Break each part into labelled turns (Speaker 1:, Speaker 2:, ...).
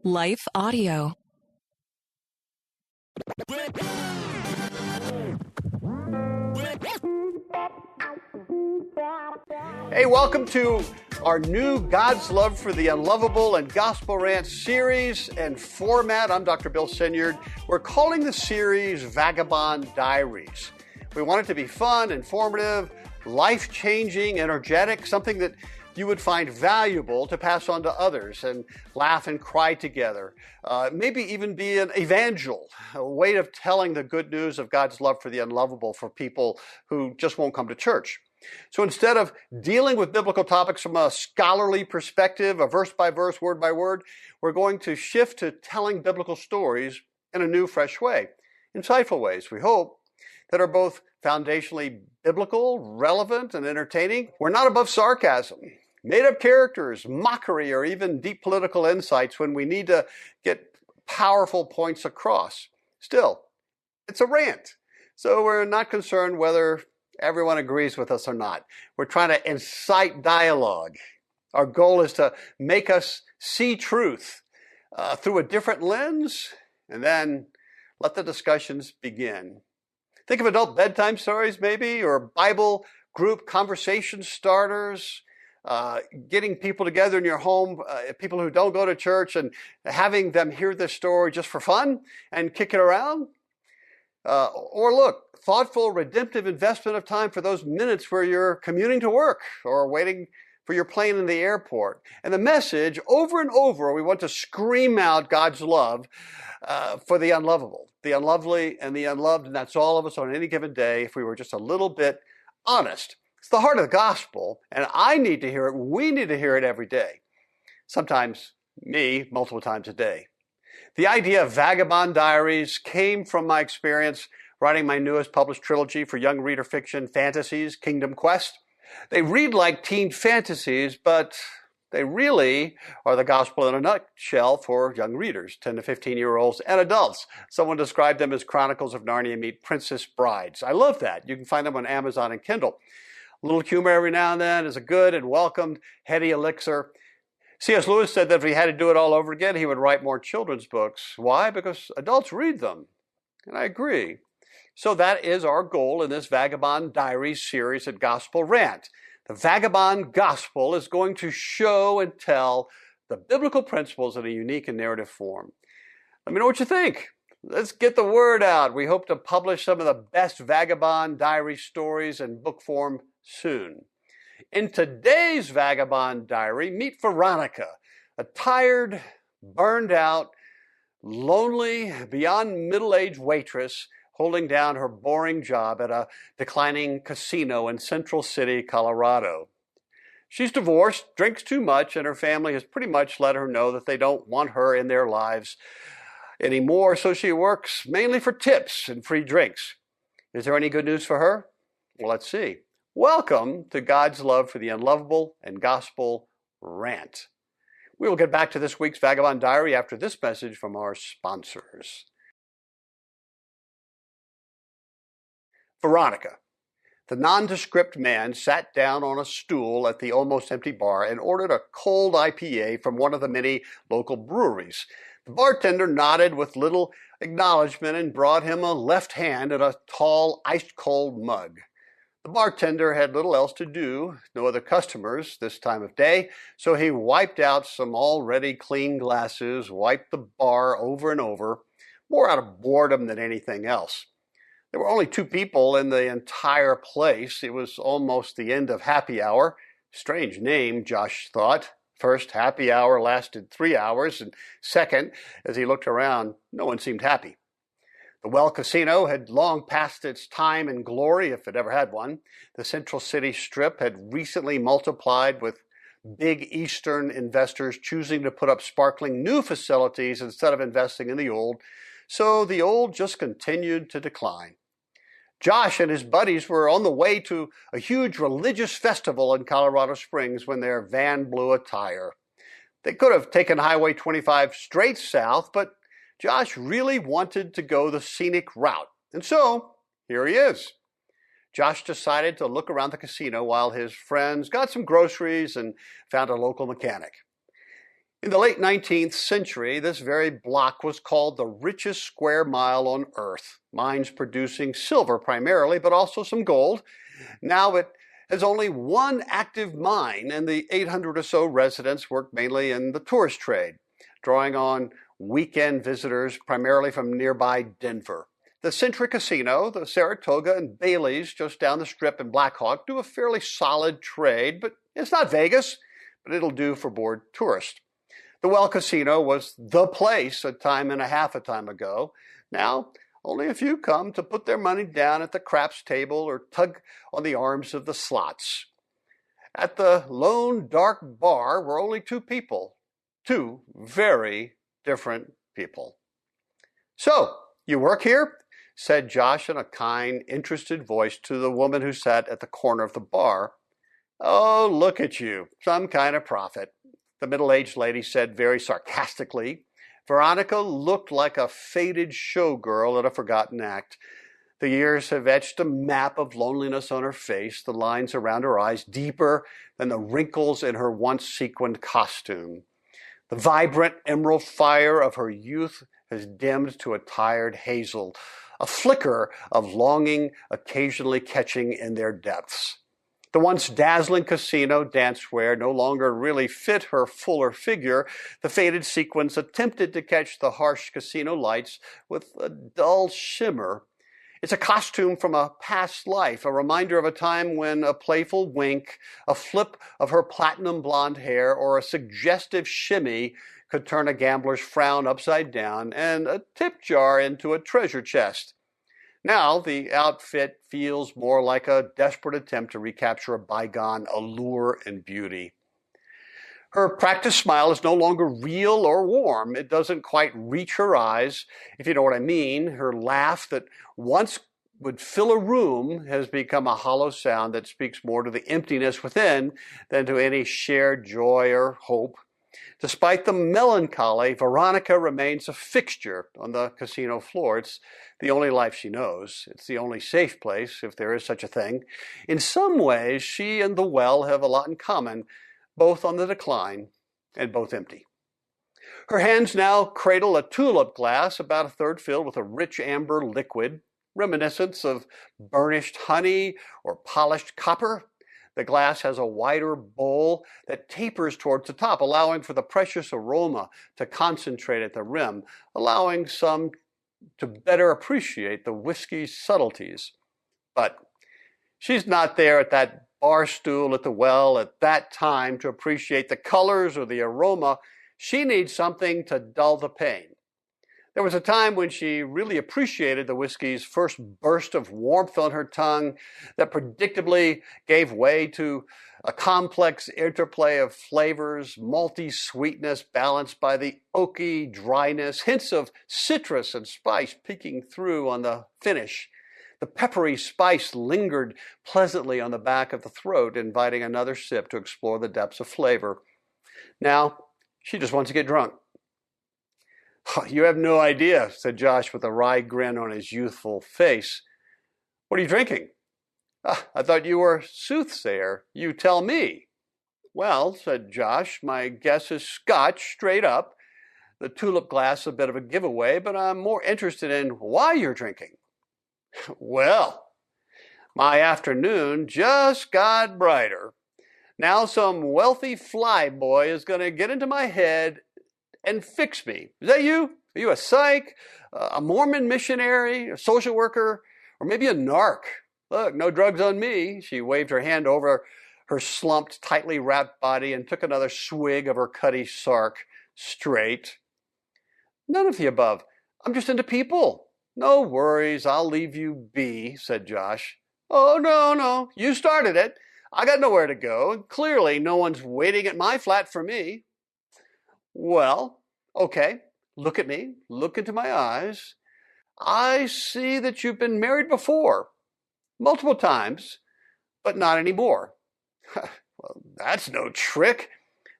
Speaker 1: Life Audio.
Speaker 2: Hey, welcome to our new God's Love for the Unlovable and Gospel Rant Series and format. I'm Dr. Bill Sinyard. We're calling the series Vagabond Diaries. We want it to be fun, informative, life-changing, energetic, something that you would find valuable to pass on to others and laugh and cry together. Maybe even be an evangel, a way of telling the good news of God's love for the unlovable for people who just won't come to church. So instead of dealing with biblical topics from a scholarly perspective, a verse by verse, word by word, we're going to shift to telling biblical stories in a new, fresh way, insightful ways, we hope, that are both foundationally biblical, relevant, and entertaining. We're not above sarcasm, made-up characters, mockery, or even deep political insights when we need to get powerful points across. Still, it's a rant, so we're not concerned whether everyone agrees with us or not. We're trying to incite dialogue. Our goal is to make us see truth through a different lens, and then let the discussions begin. Think of adult bedtime stories maybe, or Bible group conversation starters, getting people together in your home, people who don't go to church, and having them hear this story just for fun and kick it around. Or look, thoughtful, redemptive investment of time for those minutes where you're commuting to work or waiting for your plane in the airport. And the message, over and over, we want to scream out God's love for the unlovable, the unlovely, and the unloved, and that's all of us on any given day if we were just a little bit honest. It's the heart of the gospel, and I need to hear it. We need to hear it every day. Sometimes me, multiple times a day. The idea of Vagabond Diaries came from my experience writing my newest published trilogy for young reader fiction fantasies, Kingdom Quest. They read like teen fantasies, but they really are the gospel in a nutshell for young readers, 10 to 15-year-olds and adults. Someone described them as Chronicles of Narnia meet Princess Brides. I love that. You can find them on Amazon and Kindle. A little humor every now and then is a good and welcomed heady elixir. C.S. Lewis said that if he had to do it all over again, he would write more children's books. Why? Because adults read them. And I agree. So that is our goal in this Vagabond Diaries series at Gospel Rant. The Vagabond Gospel is going to show and tell the biblical principles in a unique and narrative form. Let me know what you think. Let's get the word out. We hope to publish some of the best Vagabond Diary stories in book form soon. In today's Vagabond Diary, meet Veronica, a tired, burned out, lonely, beyond middle-aged waitress holding down her boring job at a declining casino in Central City, Colorado. She's divorced, drinks too much, and her family has pretty much let her know that they don't want her in their lives anymore, so she works mainly for tips and free drinks. Is there any good news for her? Well, let's see. Welcome to God's Love for the Unlovable and Gospel Rant. We will get back to this week's Vagabond Diary after this message from our sponsors. Veronica. The nondescript man sat down on a stool at the almost empty bar and ordered a cold IPA from one of the many local breweries. The bartender nodded with little acknowledgement and brought him a left hand and a tall, ice-cold mug. The bartender had little else to do, no other customers this time of day, so he wiped out some already clean glasses, wiped the bar over and over, more out of boredom than anything else. There were only 2 people in the entire place. It was almost the end of happy hour. Strange name, Josh thought. First, happy hour lasted 3 hours, and second, as he looked around, no one seemed happy. The Well Casino had long passed its time in glory, if it ever had one. The Central City Strip had recently multiplied with big Eastern investors choosing to put up sparkling new facilities instead of investing in the old, so the old just continued to decline. Josh and his buddies were on the way to a huge religious festival in Colorado Springs when their van blew a tire. They could have taken Highway 25 straight south, but Josh really wanted to go the scenic route, and so here he is. Josh decided to look around the casino while his friends got some groceries and found a local mechanic. In the late 19th century, this very block was called the richest square mile on Earth, mines producing silver primarily, but also some gold. Now it has only one active mine, and the 800 or so residents work mainly in the tourist trade, drawing on weekend visitors primarily from nearby Denver. The Century Casino, the Saratoga, and Bailey's just down the strip in Black Hawk do a fairly solid trade, but it's not Vegas, but it'll do for bored tourists. The Well Casino was the place a time and a half a time ago. Now, only a few come to put their money down at the craps table or tug on the arms of the slots. At the lone dark bar were only two people, two very different people. "So, you work here?" said Josh in a kind, interested voice to the woman who sat at the corner of the bar. "Oh, look at you, some kind of prophet," the middle-aged lady said very sarcastically. Veronica looked like a faded showgirl at a forgotten act. The years have etched a map of loneliness on her face, the lines around her eyes deeper than the wrinkles in her once sequined costume. The vibrant emerald fire of her youth has dimmed to a tired hazel, a flicker of longing occasionally catching in their depths. The once dazzling casino dancewear no longer really fit her fuller figure. The faded sequins attempted to catch the harsh casino lights with a dull shimmer. It's a costume from a past life, a reminder of a time when a playful wink, a flip of her platinum blonde hair, or a suggestive shimmy could turn a gambler's frown upside down and a tip jar into a treasure chest. Now the outfit feels more like a desperate attempt to recapture a bygone allure and beauty. Her practiced smile is no longer real or warm. It doesn't quite reach her eyes, if you know what I mean. Her laugh that once would fill a room has become a hollow sound that speaks more to the emptiness within than to any shared joy or hope. Despite the melancholy, Veronica remains a fixture on the casino floor. It's the only life she knows. It's the only safe place, if there is such a thing. In some ways, she and the well have a lot in common, both on the decline and both empty. Her hands now cradle a tulip glass about a third filled with a rich amber liquid, reminiscent of burnished honey or polished copper. The glass has a wider bowl that tapers towards the top, allowing for the precious aroma to concentrate at the rim, allowing some to better appreciate the whiskey's subtleties. But she's not there at that bar stool at the well at that time to appreciate the colors or the aroma. She needs something to dull the pain. There was a time when she really appreciated the whiskey's first burst of warmth on her tongue that predictably gave way to a complex interplay of flavors, malty sweetness balanced by the oaky dryness, hints of citrus and spice peeking through on the finish. The peppery spice lingered pleasantly on the back of the throat, inviting another sip to explore the depths of flavor. Now, she just wants to get drunk. "You have no idea," said Josh with a wry grin on his youthful face. "What are you drinking?" "I thought you were a soothsayer. You tell me." "Well," said Josh, "my guess is Scotch, straight up. The tulip glass is a bit of a giveaway, but I'm more interested in why you're drinking." "Well, my afternoon just got brighter. Now some wealthy flyboy is going to get into my head and fix me. Is that you? Are you a psych, a Mormon missionary, a social worker, or maybe a narc? Look, no drugs on me." She waved her hand over her slumped, tightly wrapped body and took another swig of her cutty sark straight. "None of the above. I'm just into people." "No worries, I'll leave you be," said Josh. "Oh, no, you started it. I got nowhere to go, and clearly no one's waiting at my flat for me." "Well, okay, look at me, look into my eyes. I see that you've been married before, multiple times, but not anymore." "Well, that's no trick.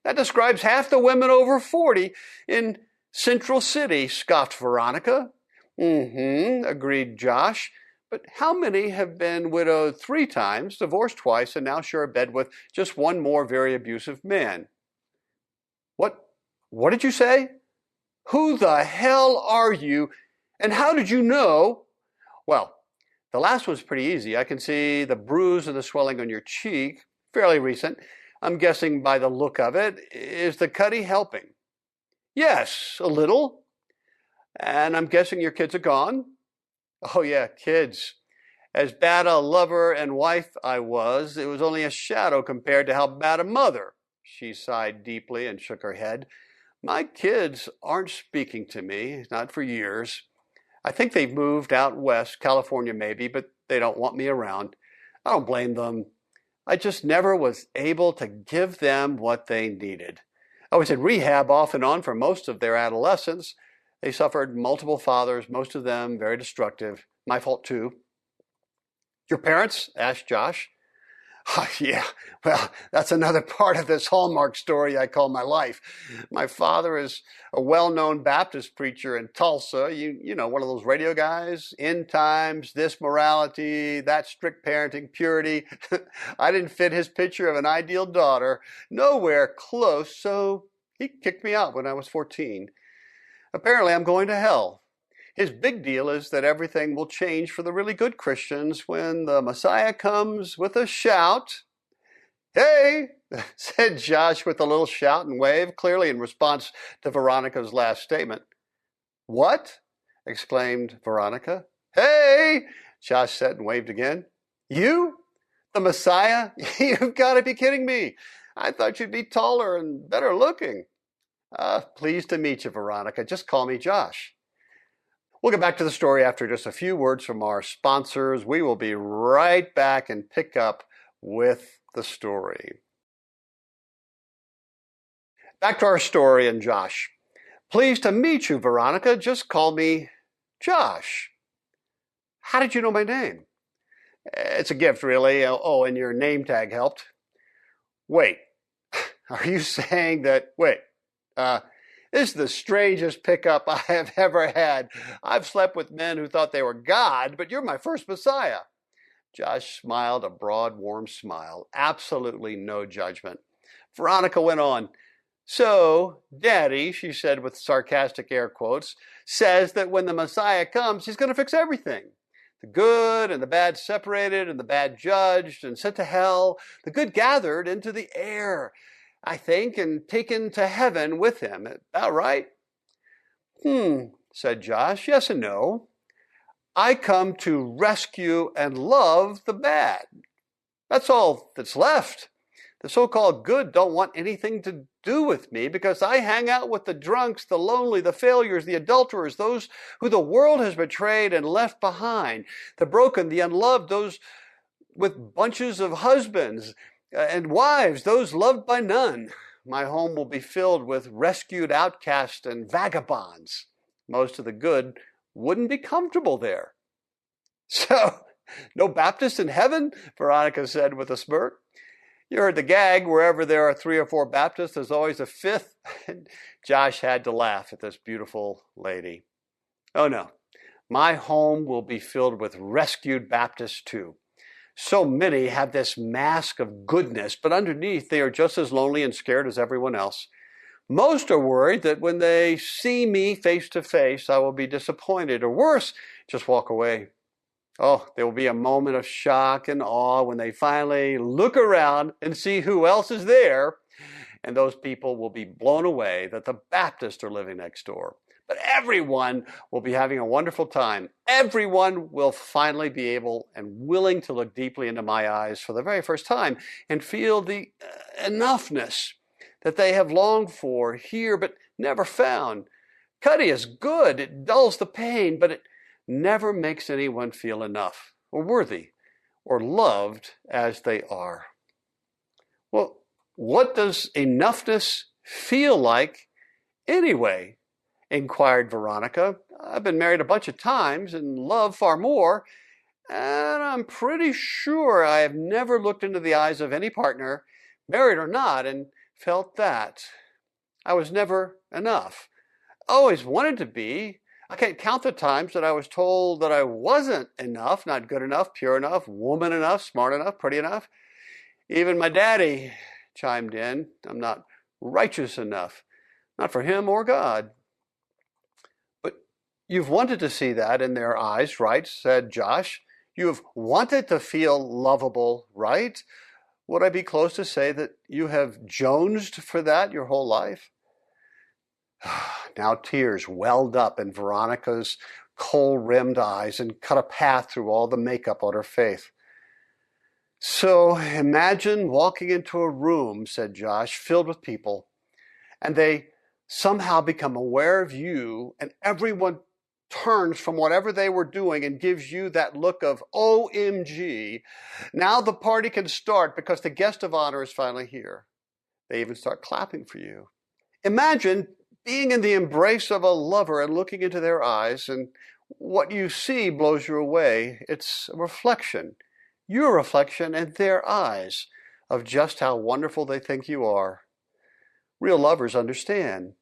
Speaker 2: That describes half the women over 40 in Central City," scoffed Veronica. Agreed Josh. "But how many have been widowed 3 times, divorced twice, and now share a bed with just one more very abusive man?" What did you say? Who the hell are you? And how did you know? Well, the last one's pretty easy. I can see the bruise and the swelling on your cheek, fairly recent. I'm guessing by the look of it. Is the cutty helping? Yes, a little. And I'm guessing your kids are gone? Oh yeah, kids. As bad a lover and wife I was, it was only a shadow compared to how bad a mother. She sighed deeply and shook her head. My kids aren't speaking to me, not for years. I think they've moved out west, California maybe, but they don't want me around. I don't blame them. I just never was able to give them what they needed. I was in rehab off and on for most of their adolescence. They suffered multiple fathers, most of them very destructive. My fault too. Your parents? Asked Josh. Oh, yeah, well, that's another part of this Hallmark story I call my life. My father is a well-known Baptist preacher in Tulsa. You know, one of those radio guys, end times, this morality, that strict parenting, purity. I didn't fit his picture of an ideal daughter, nowhere close, so he kicked me out when I was 14. Apparently, I'm going to hell. His big deal is that everything will change for the really good Christians when the Messiah comes with a shout. Hey, said Josh with a little shout and wave, clearly in response to Veronica's last statement. What? Exclaimed Veronica. Hey, Josh said and waved again. You? The Messiah? You've got to be kidding me. I thought you'd be taller and better looking. Pleased to meet you, Veronica. Just call me Josh. We'll get back to the story after just a few words from our sponsors. We will be right back and pick up with the story. Back to our story and Josh. Pleased to meet you, Veronica. Just call me Josh. How did you know my name? It's a gift, really. Oh, and your name tag helped. Wait, are you saying that, this is the strangest pickup I have ever had. I've slept with men who thought they were God, but you're my first Messiah. Josh smiled a broad, warm smile. Absolutely no judgment. Veronica went on. So, Daddy, she said with sarcastic air quotes, says that when the Messiah comes, he's going to fix everything. The good and the bad separated and the bad judged and sent to hell. The good gathered into the air, I think, and taken to heaven with him. About right? Said Josh. Yes and no. I come to rescue and love the bad. That's all that's left. The so-called good don't want anything to do with me because I hang out with the drunks, the lonely, the failures, the adulterers, those who the world has betrayed and left behind, the broken, the unloved, those with bunches of husbands and wives, those loved by none. My home will be filled with rescued outcasts and vagabonds. Most of the good wouldn't be comfortable there. So, no Baptist in heaven? Veronica said with a smirk. You heard the gag, wherever there are 3 or 4 Baptists, there's always a 5th. Josh had to laugh at this beautiful lady. Oh no, my home will be filled with rescued Baptists too. So many have this mask of goodness, but underneath they are just as lonely and scared as everyone else. Most are worried that when they see me face to face, I will be disappointed, or worse, just walk away. Oh, there will be a moment of shock and awe when they finally look around and see who else is there, and those people will be blown away that the Baptists are living next door. But everyone will be having a wonderful time. Everyone will finally be able and willing to look deeply into my eyes for the very first time and feel the enoughness that they have longed for here but never found. Cuddy is good. It dulls the pain, but it never makes anyone feel enough or worthy or loved as they are. Well, what does enoughness feel like anyway? Inquired Veronica. I've been married a bunch of times and loved far more, and I'm pretty sure I have never looked into the eyes of any partner, married or not, and felt that. I was never enough. Always wanted to be. I can't count the times that I was told that I wasn't enough, not good enough, pure enough, woman enough, smart enough, pretty enough. Even my daddy chimed in, I'm not righteous enough. not for him or God. But you've wanted to see that in their eyes, right? Said Josh. You have wanted to feel lovable, right? Would I be close to say that you have jonesed for that your whole life? Now tears welled up in Veronica's kohl-rimmed eyes and cut a path through all the makeup on her face. So imagine walking into a room, said Josh, filled with people, and they somehow become aware of you, and everyone turns from whatever they were doing and gives you that look of OMG. Now the party can start because the guest of honor is finally here. They even start clapping for you. Imagine being in the embrace of a lover and looking into their eyes, and what you see blows you away. It's a reflection, your reflection in their eyes, of just how wonderful they think you are. Real lovers understand.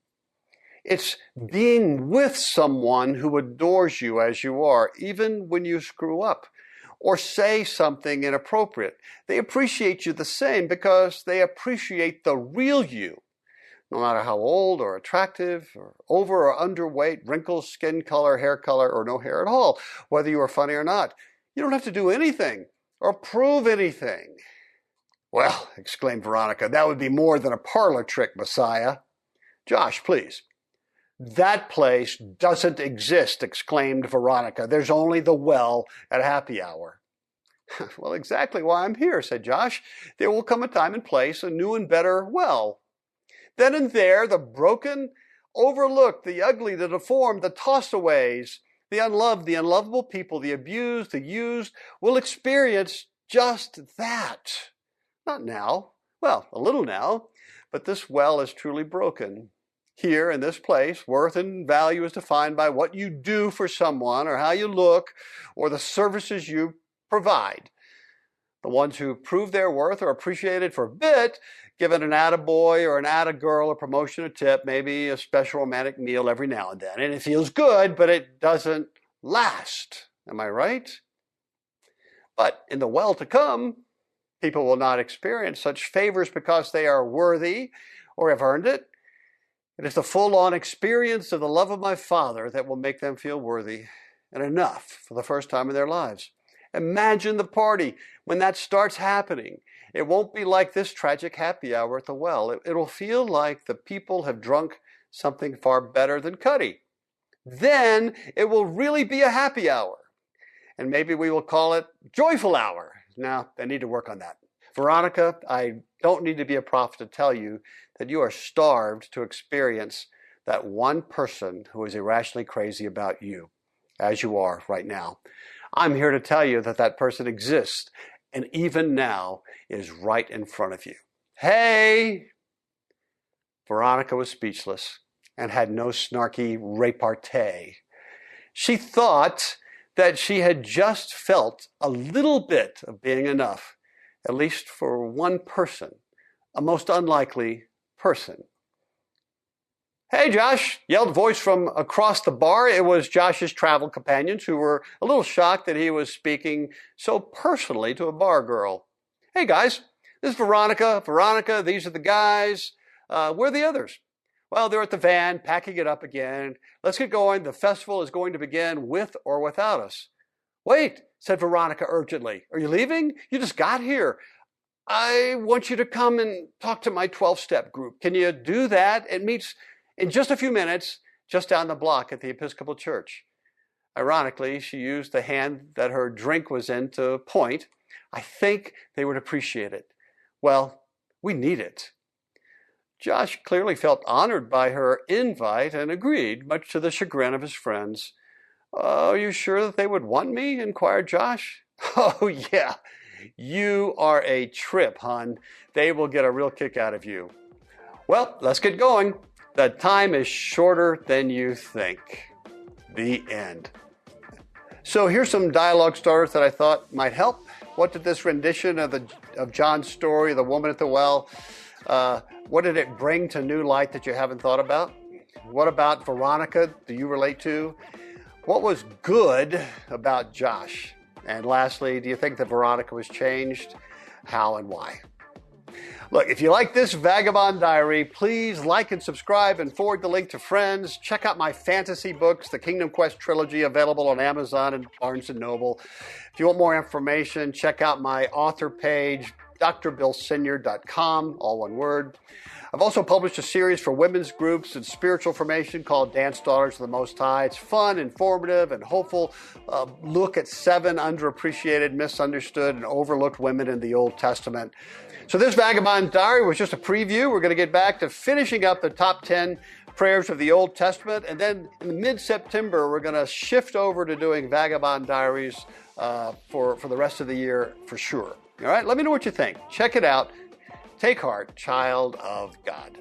Speaker 2: It's being with someone who adores you as you are, even when you screw up or say something inappropriate. They appreciate you the same because they appreciate the real you, no matter how old or attractive or over or underweight, wrinkles, skin color, hair color, or no hair at all, whether you are funny or not. You don't have to do anything or prove anything. Well, exclaimed Veronica, that would be more than a parlor trick, Messiah. Josh, please. That place doesn't exist, exclaimed Veronica. There's only the well at happy hour. Well, exactly why I'm here, said Josh. There will come a time and place, a new and better well. Then and there, the broken, overlooked, the ugly, the deformed, the toss-aways, the unloved, the unlovable people, the abused, the used, will experience just that. Not now. Well, a little now, but this well is truly broken. Here, in this place, worth and value is defined by what you do for someone or how you look or the services you provide. The ones who prove their worth are appreciated for a bit, given an attaboy or an attagirl, a promotion, a tip, maybe a special romantic meal every now and then. And it feels good, but it doesn't last. Am I right? But in the well to come, people will not experience such favors because they are worthy or have earned it. It is the full-on experience of the love of my Father that will make them feel worthy and enough for the first time in their lives. Imagine the party when that starts happening. It won't be like this tragic happy hour at the well. It'll feel like the people have drunk something far better than Cuddy. Then it will really be a happy hour. And maybe we will call it joyful hour. Now, I need to work on that. Veronica, I don't need to be a prophet to tell you that you are starved to experience that one person who is irrationally crazy about you, as you are right now. I'm here to tell you that that person exists, and even now is right in front of you. Hey! Veronica was speechless and had no snarky repartee. She thought that she had just felt a little bit of being enough, at least for one person, a most unlikely person. Hey, Josh, yelled a voice from across the bar. It was Josh's travel companions who were a little shocked that he was speaking so personally to a bar girl. Hey, guys, this is Veronica. Veronica, these are the guys. Where are the others? Well, they're at the van, packing it up again. Let's get going. The festival is going to begin with or without us. Wait, said Veronica urgently. Are you leaving? You just got here. I want you to come and talk to my 12-step group. Can you do that? It meets in just a few minutes, just down the block at the Episcopal Church. Ironically, she used the hand that her drink was in to point. I think they would appreciate it. Well, we need it. Josh clearly felt honored by her invite and agreed, much to the chagrin of his friends. Are you sure that they would want me? Inquired Josh. Oh, yeah. You are a trip, hon. They will get a real kick out of you. Well, let's get going. The time is shorter than you think. The end. So here's some dialogue starters that I thought might help. What did this rendition of John's story, The Woman at the Well, what did it bring to new light that you haven't thought about? What about Veronica do you relate to? What was good about Josh? And lastly, do you think that Veronica was changed? How and why? Look, if you like this Vagabond Diary, please like and subscribe and forward the link to friends. Check out my fantasy books, the Kingdom Quest trilogy, available on Amazon and Barnes & Noble. If you want more information, check out my author page, drbillsenior.com, all one word. I've also published a series for women's groups and spiritual formation called Dance Daughters of the Most High. It's fun, informative, and hopeful. Look at 7 underappreciated, misunderstood, and overlooked women in the Old Testament. So this Vagabond Diary was just a preview. We're going to get back to finishing up the top 10 prayers of the Old Testament. And then in mid-September, we're going to shift over to doing Vagabond Diaries for the rest of the year for sure. All right, let me know what you think. Check it out. Take heart, child of God.